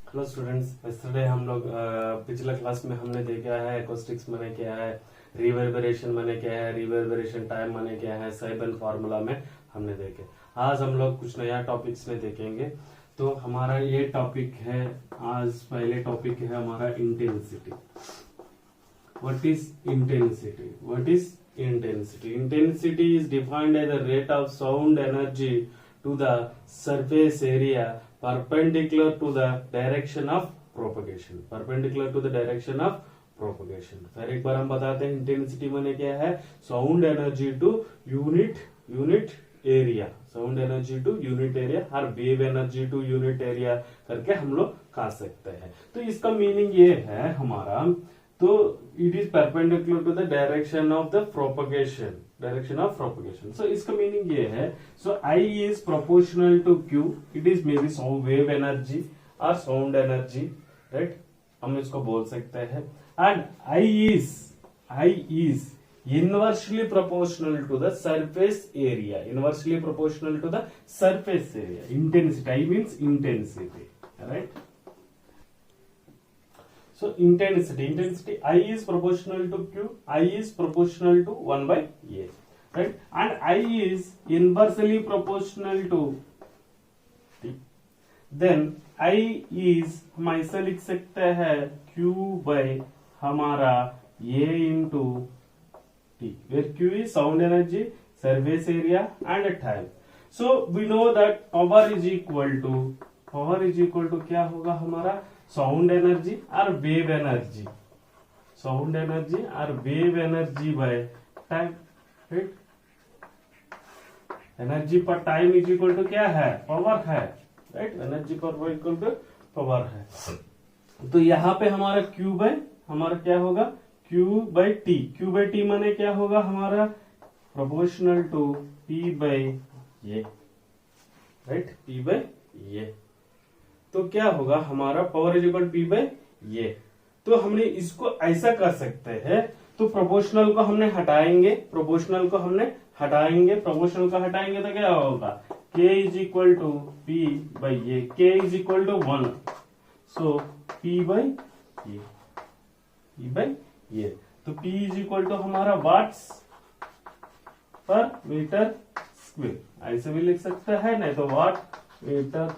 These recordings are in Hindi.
हेलो स्टूडेंट्स, yesterday हम लोग पिछले क्लास में हमने देखा है एकोस्टिक्स माने क्या है, रिवर्बरेशन माने क्या है, रिवर्बरेशन टाइम माने क्या है, साइबन फार्मूला में हमने देखे। आज हम लोग कुछ नया टॉपिक्स में देखेंगे। तो हमारा ये टॉपिक है, आज पहले टॉपिक है हमारा intensity. What is intensity? What is intensity? Intensity is defined as the rate of sound energy to the surface area perpendicular to the direction of propagation, perpendicular to the direction of propagation। फिर एक बार हम बताते हैं इंटेंसिटी माने क्या है। Sound energy to unit area, sound energy to unit area, हर wave energy to unit area करके हम लोग कह सकते हैं। तो इसका मीनिंग ये है हमारा, तो it is perpendicular to the direction of the propagation, direction of propagation. So इसका मीनिंग ये है, so I is proportional to Q, it is maybe sound wave energy और साउंड एनर्जी, राइट, हम इसको बोल सकते हैं। And I is inversely proportional to the surface area, inversely proportional to the surface area. Intensity, I means intensity, right. So intensity I is proportional to Q, I is proportional to 1 by A, right? And I is inversely proportional to T. Then I is हम ऐसा लिख सकते हैं Q by हमारा A into T, where Q is sound energy, surface area and time. So we know that power is equal to क्या होगा हमारा, साउंड एनर्जी और वेव एनर्जी, साउंड एनर्जी और wave energy by time, right. Energy पर टाइम इज इक्वल टू क्या है, पावर है, राइट। एनर्जी पर इक्वल टू पावर है। तो यहाँ पे हमारा Q बाय हमारा क्या होगा, Q by T, Q by T माने क्या होगा हमारा, प्रोपोर्शनल टू P बाय ये, राइट, P बाय ये। तो क्या होगा हमारा, power is equal P by ये। तो हमने इसको ऐसा कर सकते हैं, तो प्रोपोर्शनल को हमने हटाएंगे, प्रोपोर्शनल को हटाएंगे तो क्या होगा, K is equal to P by ये, K is equal to 1, so P by ये, तो P इज इक्वल टू हमारा वाट्स पर मीटर स्क्वेयर, ऐसे भी लिख सकते हैं, नहीं तो वाट मीटर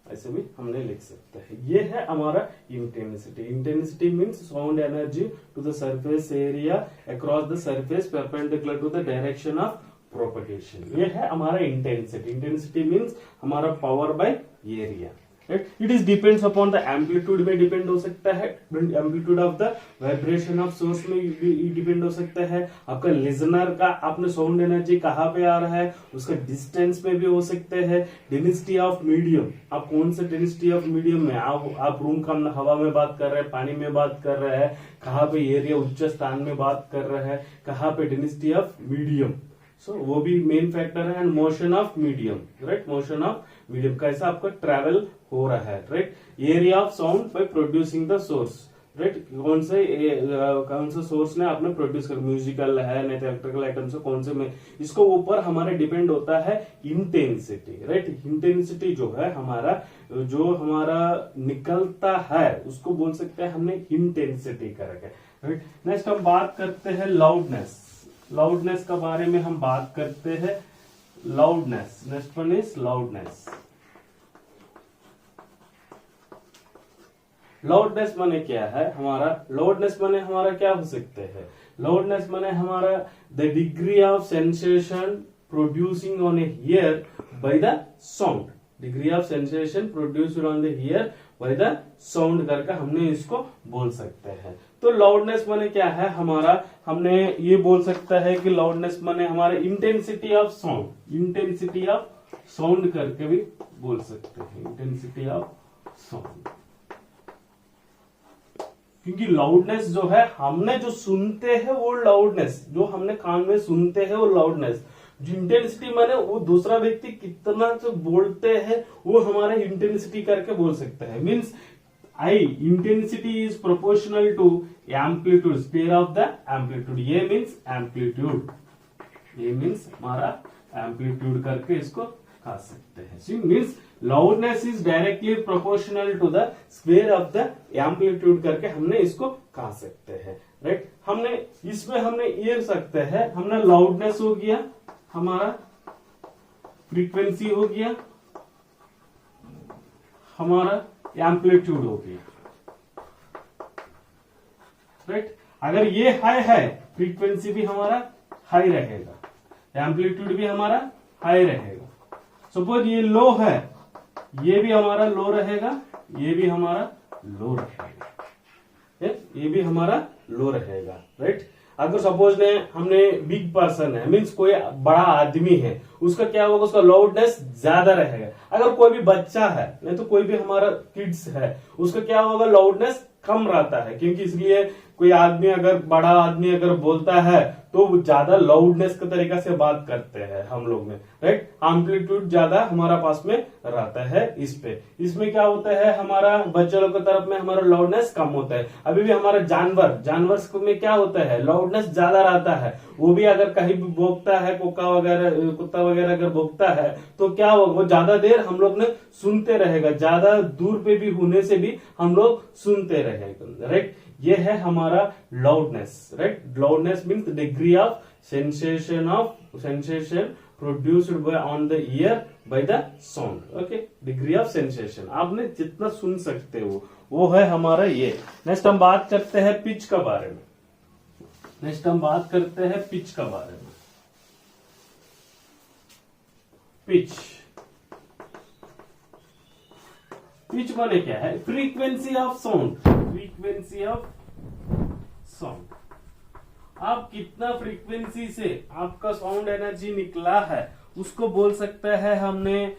ऐसे भी हमने लिख सकते हैं। ये है हमारा intensity. Intensity means sound energy to the surface area across the surface perpendicular to the direction of propagation. ये है हमारा इंटेंसिटी। इंटेंसिटी मीन्स हमारा power by area, right. It is depends upon the amplitude में डिपेंड हो सकता है, amplitude of the vibration of source में डिपेंड हो सकता है, आपका लिजनर का आपने साउंड एनर्जी कहाँ पे आ रहा है उसका डिस्टेंस में भी हो सकते हैं, डेंसिटी ऑफ मीडियम, आप कौन से डेंसिटी ऑफ मीडियम में आप रूम का हवा में बात कर रहे हैं, पानी में बात कर रहे हैं, कहाँ पे एरिया उच्च स्थान में बात कर रहे हैं, कहाँ पे डेंसिटी ऑफ मीडियम, सो वो भी मेन फैक्टर है। And motion of medium, right, motion of medium कैसा आपका ट्रेवल हो रहा है, right. Area of sound by producing the source, right, कौन से सोर्स ने आपने प्रोड्यूस कर, म्यूजिकल है नहीं तो इलेक्ट्रिकल आइटम से कौन से में, इसको ऊपर हमारे डिपेंड होता है इंटेंसिटी, राइट। इंटेंसिटी जो है हमारा, जो हमारा निकलता है उसको बोल सकते हैं हमने इंटेंसिटी करके, राइट। नेक्स्ट हम बात करते हैं लाउडनेस। लाउडनेस का बारे में हम बात करते हैं। Loudness, next one is loudness. Loudness माने क्या है हमारा, लाउडनेस माने हमारा क्या हो सकते हैं, लाउडनेस माने हमारा the degree of sensation producing on A here by the sound, degree of sensation produced on the here by the sound करके हमने इसको बोल सकते हैं। तो लाउडनेस माने क्या है हमारा, हमने ये बोल सकता है कि लाउडनेस माने हमारे intensity of sound, intensity of sound करके भी बोल सकते हैं, इंटेंसिटी ऑफ साउंड। क्योंकि लाउडनेस जो है हमने जो सुनते हैं वो लाउडनेस, जो हमने कान में सुनते हैं वो लाउडनेस, इंटेंसिटी माने वो दूसरा व्यक्ति कितना जो बोलते हैं वो हमारे इंटेंसिटी करके बोल सकते हैं। Means I intensity is proportional to amplitude, square of the amplitude। ये means amplitude, ये means हमारा amplitude करके इसको कहा सकते हैं। Means loudness is directly proportional to the square of the amplitude करके हमने इसको कहा सकते हैं, राइट। हमने इसमें हमने ये सकते हैं, हमने लाउडनेस हो गया, हमारा फ्रीक्वेंसी हो गया, हमारा एम्पलीट्यूड हो गया, राइट। अगर ये हाई है, फ्रीक्वेंसी भी हमारा हाई रहेगा, एम्पलीट्यूड भी हमारा हाई रहेगा। सपोज ये लो है, ये भी हमारा लो रहेगा, ये भी हमारा लो रहेगा, ये भी हमारा लो रहेगा, राइट। अगर सपोज ने हमने बिग पर्सन है, मीन्स कोई बड़ा आदमी है, उसका क्या होगा, उसका लाउडनेस ज्यादा रहेगा। अगर कोई भी बच्चा है, नहीं तो कोई भी हमारा किड्स है, उसका क्या होगा, लाउडनेस कम रहता है। क्योंकि इसलिए कोई आदमी अगर बड़ा आदमी अगर बोलता है तो वो ज्यादा लाउडनेस के तरीका से बात करते हैं हम लोग में, राइट। एम्पलीट्यूड ज्यादा हमारा पास में रहता है इस पे। इसमें क्या होता है, हमारा बच्चे लोग की तरफ में हमारा लाउडनेस कम होता है। अभी भी हमारा जानवर में क्या होता है, लाउडनेस ज्यादा रहता है। वो भी अगर कहीं भी भौंकता है, कुत्ता वगैरह अगर भौंकता है तो क्या होगा, वो ज्यादा देर हम लोग ने सुनते रहेगा, ज्यादा दूर पे भी होने से भी हम लोग सुनते रहेगा, राइट। ये है हमारा loudness, right. Loudness means degree of sensation produced by on the year by the sound, okay. Degree of sensation आपने जितना सुन सकते हो वो है हमारा ये। नेक्स्ट हम बात करते हैं पिच के बारे में। पिच के बारे में। पिच माने क्या है, फ्रीक्वेंसी ऑफ साउंड। आप कितना फ्रीक्वेंसी से आपका साउंड एनर्जी निकला है उसको बोल सकते हैं हमने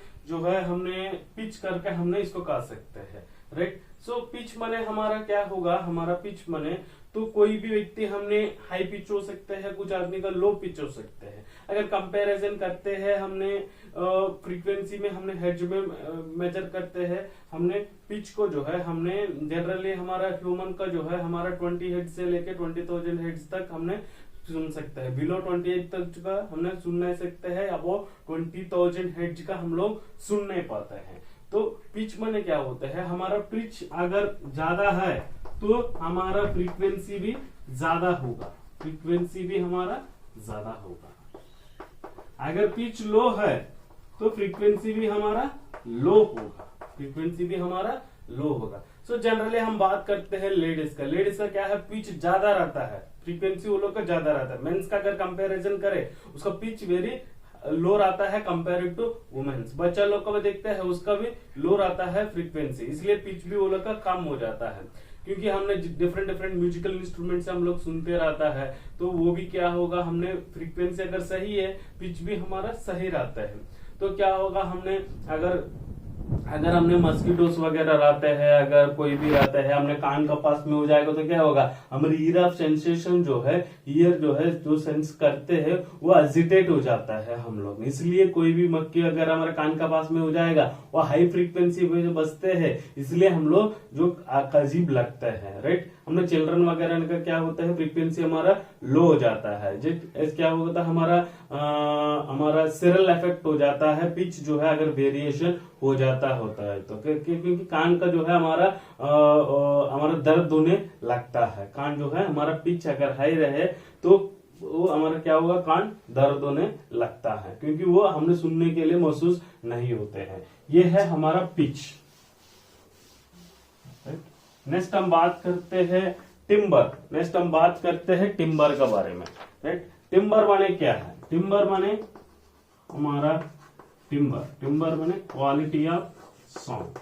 पिच करके हमने इसको कह सकते हैं, राइट। सो पिच माने हमारा क्या होगा, हमारा पिच माने तो कोई भी व्यक्ति हमने हाई पिच हो सकते हैं, कुछ आदमी का लो पिच हो सकते हैं। अगर कंपैरिजन करते हैं हमने फ्रीक्वेंसी में, हमने हेर्ट्ज में मेजर करते हैं, हमने पिच को जो है हमने जनरली हमारा ह्यूमन का जो है हमारा 20 हेर्ट्ज से लेके 20,000 हेर्ट्ज तक हमने सुन सकते हैं। बिलो 28 तक का हमने सुन नहीं सकते हैं, अब वो 20,000 हेर्ट्ज का हम लोग सुन नहीं पाते हैं। तो पिच माने क्या होता है, हमारा पिच अगर ज्यादा है तो हमारा फ्रीक्वेंसी भी ज्यादा होगा, अगर पिच लो है तो फ्रीक्वेंसी भी हमारा लो होगा, सो जनरली हम बात करते हैं लेडीज का क्या है, पिच ज्यादा रहता है, फ्रीक्वेंसी वो लोग का ज्यादा रहता है। मेंस का अगर कंपैरिजन करें उसका पिच वेरी लो रहता है कंपेयर टू वुमेन्स। बच्चा लोग का भी देखते हैं, उसका भी लो रहता है फ्रीक्वेंसी, इसलिए पिच भी वो लोग का कम हो जाता है। क्योंकि हमने डिफरेंट म्यूजिकल इंस्ट्रूमेंट से हम लोग सुनते रहता है, तो वो भी क्या होगा, हमने फ्रीक्वेंसी अगर सही है पिच भी हमारा सही रहता है। तो क्या होगा, हमने अगर हमने मस्किटोस वगैरह रहते हैं, अगर कोई भी रहता है हमने कान का पास में हो जाएगा तो क्या होगा, हमारी ईयर ऑफ सेंसेशन जो है, ईयर जो सेंस करते हैं वो एजिटेट हो जाता है हम लोग। इसलिए कोई भी मक्खी अगर हमारे कान का पास में हो जाएगा वो हाई फ्रीक्वेंसी पे जो बजते हैं, इसलिए हम लोग जो अजीब लगता है, राइट। हमने चिल्ड्रन वगैरह का क्या होता है, फ्रीक्वेंसी हमारा लो हो जाता है, क्या होता है, हमारा सिरल इफेक्ट हो जाता है, पिच जो है अगर वेरिएशन हो जाता होता है तो क्योंकि कान का जो है हमारा दर्द होने लगता है। कान जो है हमारा पिच अगर हाई रहे तो वो हमारा क्या होगा, कान दर्द होने लगता है, क्योंकि वो हमने सुनने के लिए महसूस नहीं होते हैं। ये है हमारा पिच। नेक्स्ट हम बात करते हैं टिम्बर के बारे में, राइट। टिम्बर माने क्या है, टिम्बर माने हमारा टिम्बर माने quality of sound.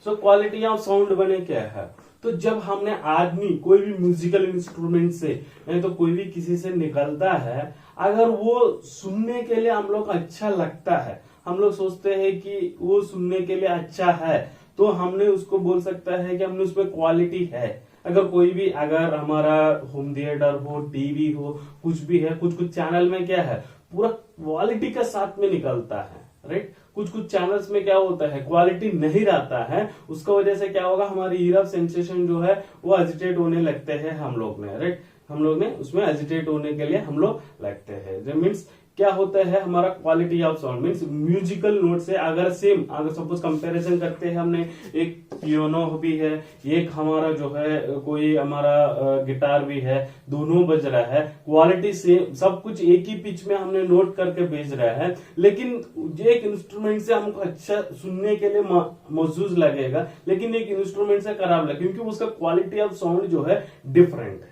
So quality of sound बने क्या है, तो जब हमने आदमी कोई भी म्यूजिकल इंस्ट्रूमेंट से नहीं तो कोई भी किसी से निकलता है, अगर वो सुनने के लिए हम लोग अच्छा लगता है, हम लोग सोचते हैं कि वो सुनने के लिए अच्छा है, तो हमने उसको बोल सकता है कि हमने उसमें क्वालिटी है। अगर कोई भी अगर हमारा होम थिएटर हो, टीवी हो, कुछ भी है, कुछ चैनल में क्या है पूरा क्वालिटी के साथ में निकलता है, राइट। कुछ चैनल्स में क्या होता है क्वालिटी नहीं रहता है, उसका वजह से क्या होगा, हमारी ईयर ऑफ सेंसेशन जो है वो एजिटेट होने लगते हैं हम लोग में, राइट। हम लोग ने उसमें एजिटेट होने के लिए हम लोग लगते हैं। मीन्स क्या होता है हमारा quality of sound, means musical note से अगर सेम, अगर सपोज कंपैरिजन करते हैं हमने, एक पियानो भी है, एक हमारा जो है कोई हमारा गिटार भी है, दोनों बज रहा है, क्वालिटी सेम, सब कुछ एक ही पिच में हमने नोट करके भेज रहा है, लेकिन एक इंस्ट्रूमेंट से हमको अच्छा सुनने के लिए महसूस लगेगा, लेकिन एक इंस्ट्रूमेंट से खराब लगेगा, क्योंकि उसका क्वालिटी ऑफ साउंड जो है डिफरेंट है।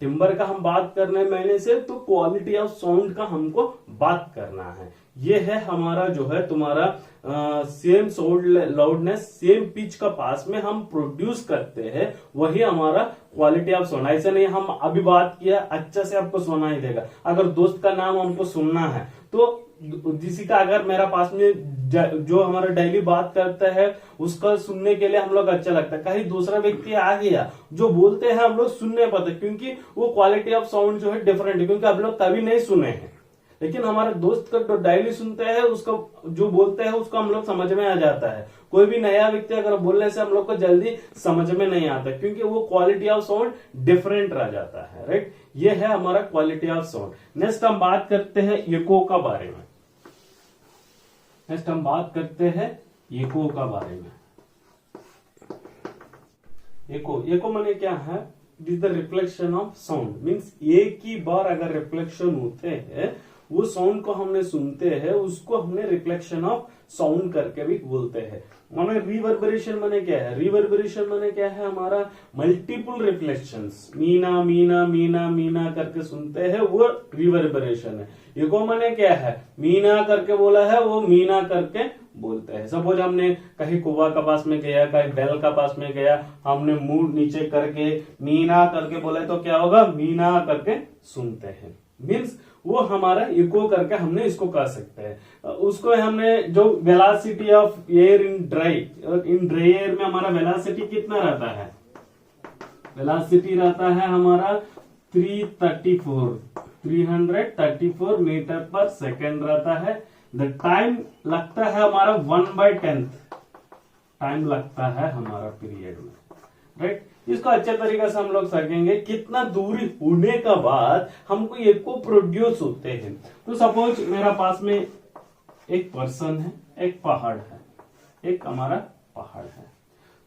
टिम्बर का हम बात कर रहे हैं मैंने से, तो क्वालिटी ऑफ साउंड का हमको बात करना है। ये है हमारा जो है तुम्हारा same sound loudness, same pitch का पास में हम प्रोड्यूस करते हैं, वही हमारा क्वालिटी ऑफ साउंड। ऐसा नहीं हम अभी बात किया अच्छा से आपको सुनाई देगा। अगर दोस्त का नाम हमको सुनना है तो किसी का अगर मेरा पास में जो हमारा डेली बात करता है उसका सुनने के लिए हम लोग अच्छा लगता है। कहीं दूसरा व्यक्ति आ गया जो बोलते हैं हम लोग सुन नहीं पाते, क्योंकि वो क्वालिटी ऑफ साउंड जो है डिफरेंट है, क्योंकि हम लोग कभी नहीं सुने हैं। लेकिन हमारे दोस्त का जो डेली सुनते हैं उसका जो बोलते हैं उसको हम लोग समझ में आ जाता है। कोई भी नया व्यक्ति अगर बोलने से हम लोग को जल्दी समझ में नहीं आता, क्योंकि वो क्वालिटी ऑफ साउंड डिफरेंट रह जाता है। राइट, ये है हमारा क्वालिटी ऑफ साउंड। नेक्स्ट हम बात करते हैं इको का बारे में। नेक्स्ट हम बात करते हैं इको का बारे में। इको माने क्या है? It is the reflection of sound. Means एक ही बार अगर रिफ्लेक्शन होते हैं, वो साउंड को हमने सुनते हैं, उसको हमने रिफ्लेक्शन ऑफ साउंड करके भी बोलते हैं। माने रिवर्बरेशन माने क्या है? रिवर्बरेशन माने क्या है? हमारा मल्टीपल रिफ्लेक्शंस, मीना मीना मीना मीना करके सुनते हैं, वो रिवर्बरेशन है। इको माने क्या है? मीना करके बोला है, वो मीना करके बोलते हैं। सपोज हमने कहीं कुआ का पास में गया, कहीं बैल का पास में गया, हमने मुंह नीचे करके मीना करके बोला तो क्या होगा? मीना करके सुनते हैं। मीन्स वो हमारा इको करके हमने इसको कर सकते हैं। उसको हमने जो velocity of air in dry air में हमारा वेलोसिटी कितना रहता है? वेलोसिटी रहता है हमारा 334 मीटर पर सेकेंड रहता है। द टाइम लगता है हमारा 1/10 टाइम लगता है हमारा पीरियड में। राइट, इसको अच्छे तरीके से हम लोग सकेंगे कितना दूरी होने का बाद हमको ये को प्रोड्यूस होते हैं। तो सपोज मेरा पास में एक पर्सन है, एक पहाड़ है, एक हमारा पहाड़ है।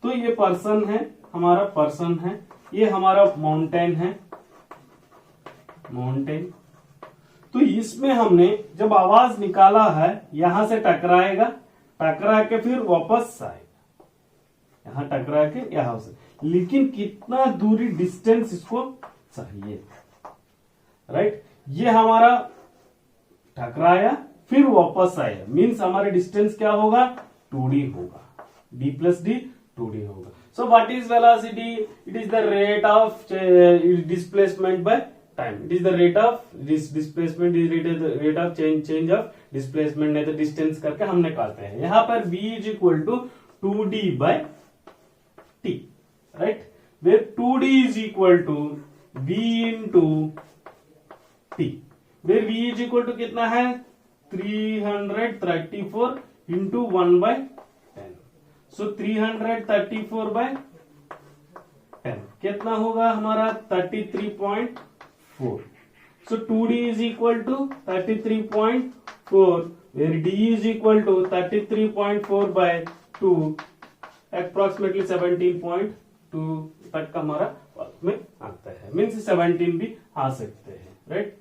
तो ये पर्सन है, हमारा पर्सन है, ये हमारा माउंटेन है, माउंटेन। तो इसमें हमने जब आवाज निकाला है, यहां से टकराएगा, टकरा के फिर वापस आएगा, यहां टकरा के यहां से। लेकिन कितना दूरी डिस्टेंस इसको चाहिए? राइट, ये हमारा टकराया फिर वापस आया, मीन्स हमारे डिस्टेंस क्या होगा? 2d होगा, d + d 2d होगा। So what is velocity? It is the rate of displacement by time. It is the rate of displacement, is rate of change of displacement, नहीं तो डिस्टेंस करके हम निकालते हैं। यहां पर v = 2d/t, right, where 2d is equal to v into t, where v is equal to कितना है? 334 into 1/10. So 334/10 कितना होगा हमारा? 33.4. So 2d is equal to 33.4, where d is equal to 33.4/2, approximately 17.2 तक का हमारा में आता है। मीन्स 17 भी आ सकते हैं। राइट,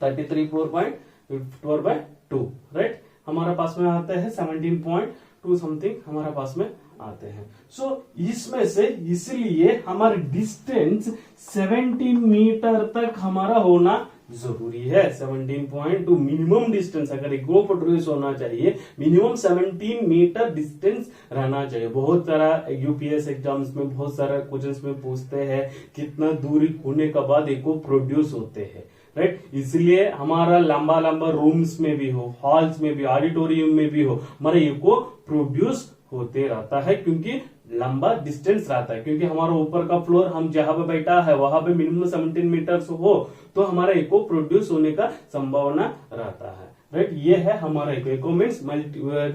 33.4/2, राइट, हमारा पास में आता है 17.2 समथिंग हमारा पास में आते हैं। सो इसमें से इसलिए हमारा डिस्टेंस 17 मीटर तक हमारा होना जरूरी है। 17.2 मिनिमम डिस्टेंस अगर इको प्रोड्यूस होना चाहिए, मिनिमम 17 मीटर डिस्टेंस रहना चाहिए। बहुत सारा यूपीएस एग्जाम्स में बहुत सारा क्वेश्चंस में पूछते हैं कितना दूरी होने के बाद इको प्रोड्यूस होते हैं। राइट, इसलिए हमारा लंबा लंबा रूम्स में भी हो, हॉल्स में भी, ऑडिटोरियम में भी हो, हमारा इको प्रोड्यूस होते रहता है, क्योंकि लंबा डिस्टेंस रहता है। क्योंकि हमारा ऊपर का फ्लोर हम जहां पे बैठा है वहां पे मिनिमम 17 मीटर हो तो हमारा इको प्रोड्यूस होने का संभावना रहता है। राइट। ये है हमारा echo means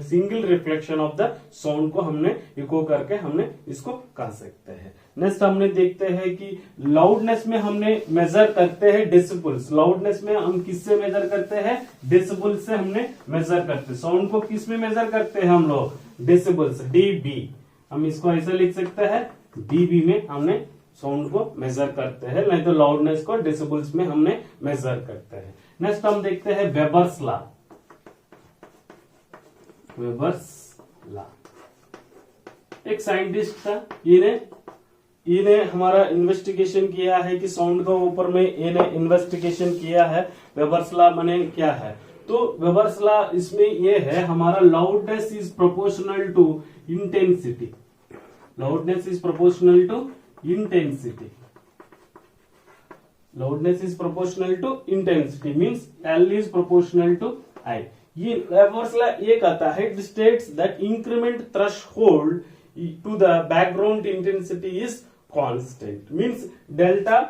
single reflection of the sound को हमने इको करके हमने इसको कह सकते हैं। नेक्स्ट हमने देखते हैं कि लाउडनेस में हमने मेजर करते हैं डेसिबल्स। लाउडनेस में हम किससे मेजर करते हैं? डेसिबल से हमने मेजर करते हैं। साउंड को किस में मेजर करते हैं हम लोग? Decibels, dB. हम इसको ऐसे लिख सकते हैं, डीबी में हमने साउंड को मेजर करते हैं, नहीं तो लाउडनेस को डेसिबल्स में हमने मेजर करते हैं। नेक्स्ट हम देखते हैं वेबर्स लॉ। वेबर्स लॉ एक साइंटिस्ट था, इन्हें हमारा इन्वेस्टिगेशन किया है कि साउंड के ऊपर में इन्हें इन्वेस्टिगेशन किया है। वेबर्स लॉ माने क्या है? तो वेबर्स लॉ इसमें ये है हमारा loudness is proportional to intensity. Loudness is proportional to intensity. Loudness is proportional to intensity means L is proportional to I. ये वेबर्स लॉ ये कहता है, it states that increment threshold to the background intensity is constant means delta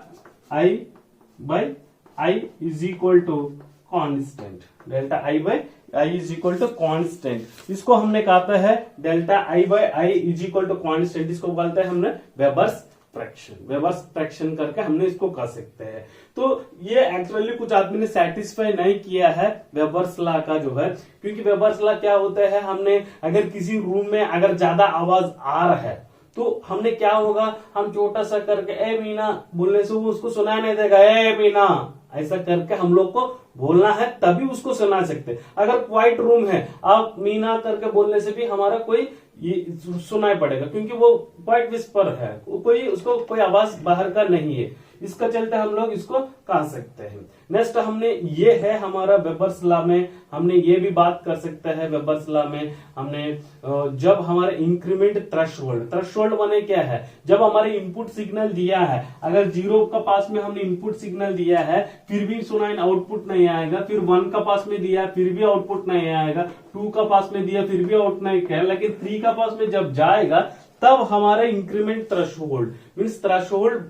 I by I is equal to constant. delta I by I is equal to constant. इसको हमने कहता है delta I by I is equal to constant. इसको बोलते हैं हमने वेबर्स फ्रैक्शन। वेबर्स फ्रैक्शन करके हमने इसको कह सकते हैं। तो ये एक्चुअली कुछ आदमी ने सेटिस्फाई नहीं किया है वेबर्स लॉ का जो है, क्योंकि वेबर्स लॉ क्या होता है, हमने अगर किसी रूम में अगर ज्यादा आवाज आ रहा है तो हमने क्या होगा, हम छोटा सा करके ए मीना बोलने से वो उसको सुनाई नहीं देगा, ए मीना ऐसा करके हम लोग को बोलना है तभी उसको सुना सकते। अगर क्वाइट रूम है, आप मीना करके बोलने से भी हमारा कोई ये सुनाई पड़ेगा, क्योंकि वो क्वाइट विस्पर है, कोई उसको कोई आवाज बाहर का नहीं है। इसका चलते हम लोग इसको कह सकते हैं। नेक्स्ट हमने ये है हमारा वेबर्स लॉ में हमने ये भी बात कर सकते हैं। वेबर्स लॉ में हमने जब हमारा इंक्रीमेंट थ्रेशोल्ड माने क्या है, जब हमारे इनपुट सिग्नल दिया है, अगर 0 का पास में हमने इनपुट सिग्नल दिया है फिर भी सुनाई आउटपुट नहीं आएगा, फिर 1 का पास में दिया फिर भी आउटपुट नहीं आएगा, 2 का पास में दिया फिर भी आउट नहीं किया, लेकिन 3 का पास में जब जाएगा तब हमारा इंक्रीमेंट थ्रेशोल्ड मीन्स थ्रेशोल्ड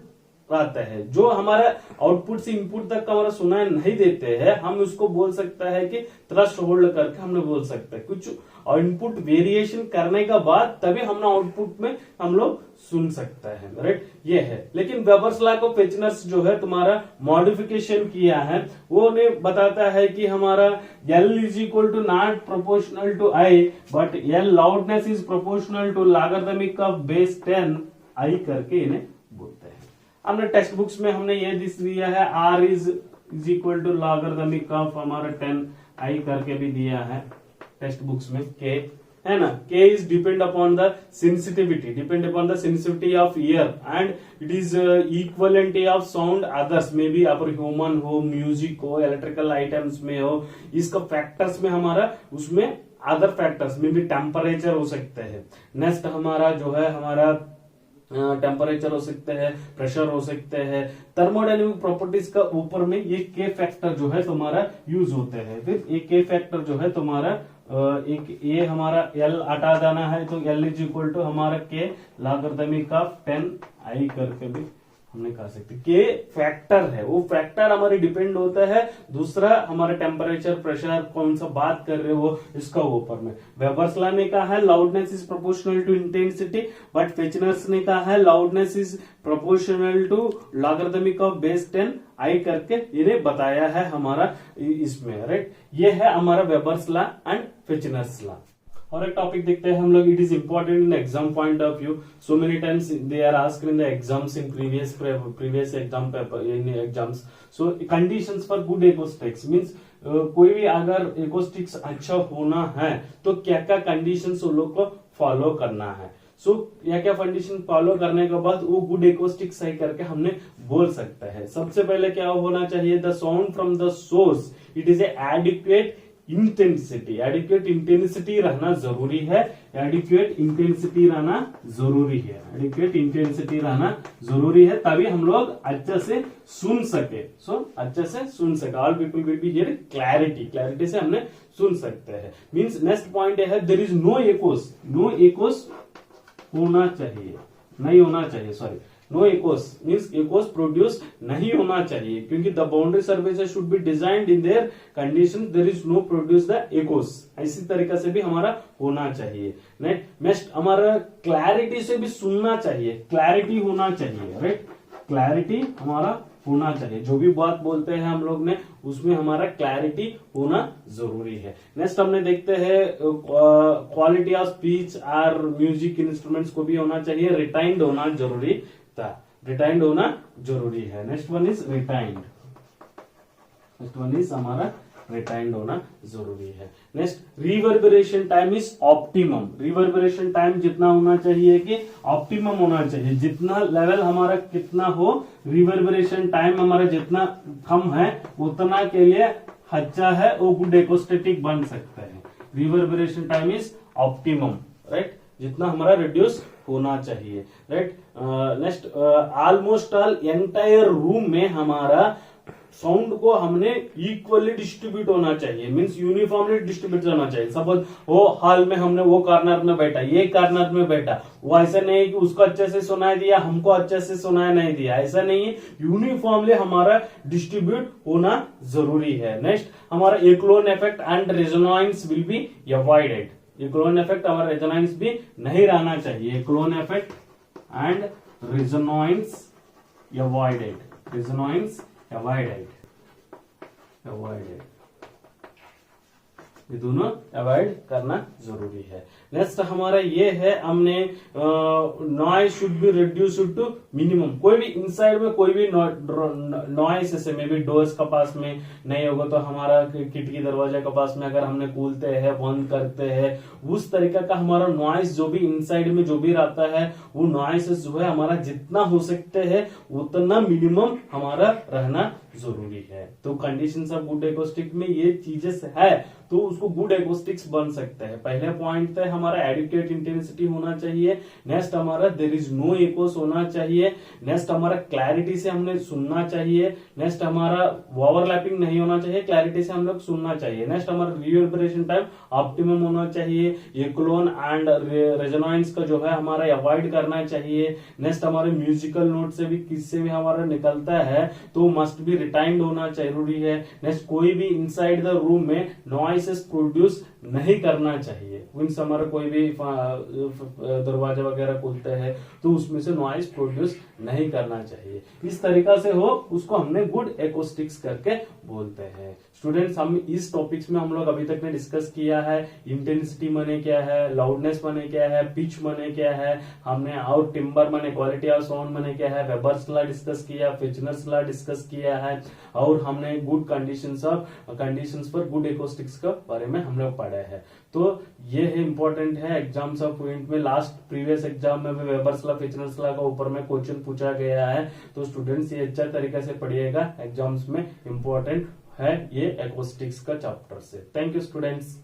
आता है। जो हमारा आउटपुट से इनपुट तक का हमारा सुनाई नहीं देते हैं, हम उसको बोल सकता है कि थ्रेशोल्ड करके हमने बोल सकते हैं। कुछ इनपुट वेरिएशन करने का बाद तभी हमने आउटपुट में हम लोग सुन सकता है, राइट। ये है। लेकिन वेबर्स लॉ को फेचनर्स जो है तुम्हारा मॉडिफिकेशन किया है, वो ने बताता है कि हमारा L is equal to not proportional to I but L loudness is proportional to logarithmic of base 10 I करके इन्हें बोलते हैं। हमने टेक्स्ट बुक्स में हमने ये दिया है R is equal to logarithmic of हमारा 10 I करके भी दिया है टेक्स्ट बुक्स में। K है ना, K is depend upon the sensitivity of ear and it is equivalent of sound others may be upper human हो, म्यूजिक हो, इलेक्ट्रिकल आइटम्स में हो। इसका फैक्टर्स में हमारा उसमें अदर फैक्टर्स में भी टेम्परेचर हो सकते हैं। नेक्स्ट हमारा जो है हमारा टेम्परेचर हो सकते हैं, प्रेशर हो सकते हैं, थर्मोडायनेमिक प्रॉपर्टीज का ऊपर में ये के फैक्टर जो है तुम्हारा यूज होते हैं। फिर एक के फैक्टर जो है तुम्हारा एक ये हमारा L हटा देना है तो L इज इक्वल टू हमारा के लॉगरिथमिक ऑफ 10 I करके भी हमने कह सकते। के फैक्टर है, वो फैक्टर हमारे डिपेंड होता है। दूसरा हमारे टेम्परेचर, प्रेशर, कौन सा बात कर रहे हो इसका ऊपर में। वेबर्स लॉ ने कहा है loudness is proportional to intensity but Fechner's ने कहा है loudness is proportional to logarithmic of base 10 I करके इन्हें बताया है हमारा इसमें, राइट। ये है हमारा Weber's law and Fechner's law. और एक टॉपिक देखते हैं हम लोग, it is important in exam point of view. So many times they are asked in the exams in previous exam paper in exams. So conditions for good acoustics means कोई भी अगर एकोस्टिक्स अच्छा होना है तो क्या क्या कंडीशंस उन लोग को फॉलो करना है। सो क्या क्या कंडीशन फॉलो करने के बाद वो गुड एकोस्टिक सही करके हमने बोल सकते हैं। सबसे पहले क्या होना चाहिए, the sound from the source it is adequate intensity. Adequate intensity रहना जरूरी है, एडिक्वेट इंटेंसिटी रहना जरूरी है, एडिक्वेट इंटेंसिटी रहना जरूरी है, तभी हम लोग अच्छे से सुन सके। सो अच्छे से सुन सके, all people will be hear clarity से हमने सुन सकते हैं। मींस नेक्स्ट पॉइंट है देयर इज नो एकोस होना चाहिए, नहीं होना चाहिए, sorry no echoes means echoes produce नहीं होना चाहिए, क्योंकि the boundary surfaces should be designed in their condition there is no produce the echoes. इसी तरीके से भी हमारा होना चाहिए। नेक्स्ट हमारा क्लैरिटी से भी सुनना चाहिए, क्लैरिटी होना चाहिए, राइट, क्लैरिटी हमारा होना चाहिए। जो भी बात बोलते हैं हम लोग ने उसमें हमारा क्लैरिटी होना जरूरी है। नेक्स्ट हमने देखते हैं क्वालिटी ऑफ स्पीच और म्यूजिक इंस्ट्रूमेंट्स को भी होना चाहिए, रिटाइंड होना जरूरी था, रिटाइंड होना जरूरी है। Next one is retained, next one is हमारा रिटाइंड होना जरूरी है। Next reverberation time is optimum, reverberation time जितना होना चाहिए कि ऑप्टिमम होना चाहिए, जितना लेवल हमारा कितना हो, रिवर्बरेशन टाइम हमारा जितना कम है उतना के लिए अच्छा है, वो गुड एकोस्टेटिक बन सकता है। Reverberation time is optimum, right, जितना हमारा रिड्यूस होना चाहिए, right. Next almost all entire room में हमारा साउंड को हमने इक्वली डिस्ट्रीब्यूट होना चाहिए, मींस यूनिफॉर्मली डिस्ट्रीब्यूट होना चाहिए। सपोज वो हॉल में हमने वो कॉर्नर में बैठा, ये कॉर्नर में बैठा, वो ऐसा नहीं है कि उसको अच्छे से सुनाई दिया हमको अच्छे से सुनाई नहीं दिया, ऐसा नहीं है, यूनिफॉर्मली हमारा डिस्ट्रीब्यूट होना जरूरी है। नेक्स्ट हमारा echelon effect and resonance will be avoided, echelon effect हमारा रेजोनेंस भी नहीं रहना चाहिए, echelon effect and resonance avoided, resonance avoided, ये दोनों अवॉइड करना जरूरी है। नेक्स्ट हमारा ये है, हमने noise should be reduced to minimum. कोई भी इनसाइड में कोई भी नॉइज, जैसे मे बी डोर्स के पास में नहीं होगा तो हमारा खिड़की दरवाजे के पास में अगर हमने खोलते हैं बंद करते हैं, उस तरीका का हमारा नॉइज जो भी इनसाइड में जो भी रहता है वो नॉइस जो है हमारा जितना हो सकते हैं उतना मिनिमम हमारा रहना जरूरी है। तो कंडीशंस ऑफ गुड एकोस्टिक में ये चीजें है तो उसको गुड एकोस्टिक्स बन सकते हैं। पहले पॉइंट है हमारा एडिक्वेट इंटेंसिटी होना चाहिए, नेक्स्ट हमारा देयर इज नो इकोस होना चाहिए, नेक्स्ट हमारा क्लैरिटी से हमने सुनना चाहिए, नेक्स्ट हमारा ओवरलैपिंग नहीं होना चाहिए, क्लैरिटी से हम लोग सुनना चाहिए, नेक्स्ट हमारा रिवर्बरेशन टाइम ऑप्टिमम होना चाहिए, एक्लोन एंड रेजोनेंस का जो है हमारा अवॉइड करना चाहिए, नेक्स्ट हमारे म्यूजिकल नोट से भी किससे भी हमारा निकलता है तो मस्ट बी रिटाइंड होना जरूरी है। नेक्स्ट कोई भी इनसाइड द रूम में नॉइसेस प्रोड्यूस नहीं करना चाहिए, मीन्स हमारा कोई भी दरवाजा वगैरह खुलते हैं तो उसमें से नॉइस प्रोड्यूस नहीं करना चाहिए। इस तरीका से हो उसको हमने गुड एकोस्टिक्स करके बोलते हैं। स्टूडेंट्स हम इस टॉपिक्स में हम लोग अभी तक ने डिस्कस किया है, इंटेंसिटी माने क्या है, लाउडनेस माने क्या है, पिच माने क्या है, हमने और टिम्बर माने क्वालिटी ऑफ साउंड माने क्या है, वेबर्स लॉ डिस्कस किया, फिचनर्स लॉ डिस्कस किया है, और हमने गुड कंडीशंस पर गुड एकोस्टिक्स के बारे में हम लोग पढ़े हैं। तो ये है इंपॉर्टेंट है एग्जाम्स ऑफ पॉइंट में, लास्ट प्रीवियस एग्जाम में भी वेबर्स लॉ फिचनर्स लॉ का ऊपर में क्वेश्चन पूछा गया है, तो स्टूडेंट्स ये अच्छा तरीके से पढ़िएगा, एग्जाम्स में इंपॉर्टेंट है ये एकोस्टिक्स का चैप्टर से। Thank you students.